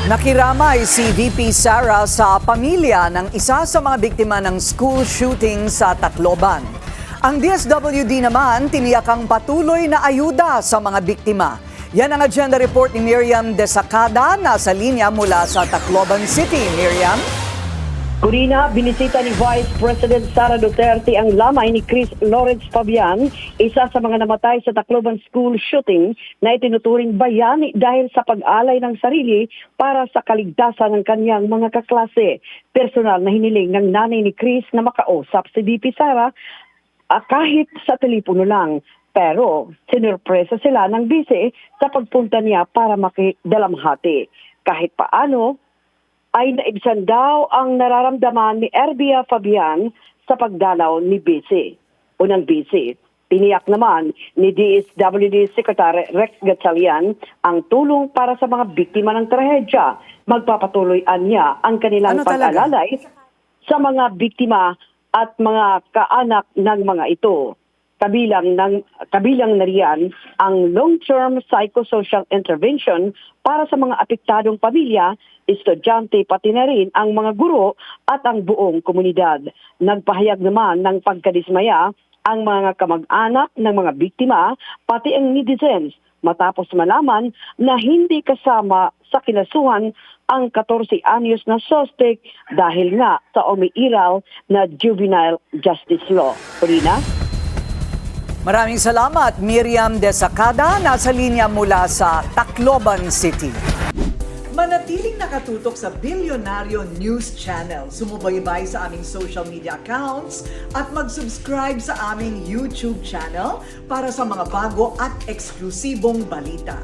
Nakiramay si VP Sara sa pamilya ng isa sa mga biktima ng school shooting sa Tacloban. Ang DSWD naman tiniyakang patuloy na ayuda sa mga biktima. Yan ang agenda report ni Miriam Desacada, nasa linya mula sa Tacloban City. Miriam? Corina, binisita ni Vice President Sara Duterte ang lamay ni Chris Lawrence Fabian, isa sa mga namatay sa Tacloban school shooting na itinuturing bayani dahil sa pag-alay ng sarili para sa kaligtasan ng kanyang mga kaklase. Personal na hiniling ng nanay ni Chris na makausap si VP Sara kahit sa telepono lang. Pero sinurpresa sila ng bise sa pagpunta niya para makidalamhati. Kahit paano, ay naibsan daw ang nararamdaman ni Erbia Fabian sa pagdalaw ni BC. Unang BC, tiniyak naman ni DSWD Secretary Rex Gatchalian ang tulong para sa mga biktima ng trahedya. Magpapatuloy niya ang kanilang pag-alalay sa mga biktima at mga kaanak ng mga ito. Kabilang na riyan ang long-term psychosocial intervention para sa mga apektadong pamilya, estudyante pati na rin ang mga guro at ang buong komunidad. Nagpahayag naman ng pagkadismaya ang mga kamag-anak ng mga biktima pati ang netizens matapos malaman na hindi kasama sa kinasuhan ang 14 anyos na suspect dahil nga sa umiiral na juvenile justice law. Corina? Maraming salamat, Miriam Desacada, nasa linya mula sa Tacloban City. Manatiling nakatutok sa Bilyonaryo News Channel. Sumubaybay sa aming social media accounts at mag-subscribe sa aming YouTube channel para sa mga bago at eksklusibong balita.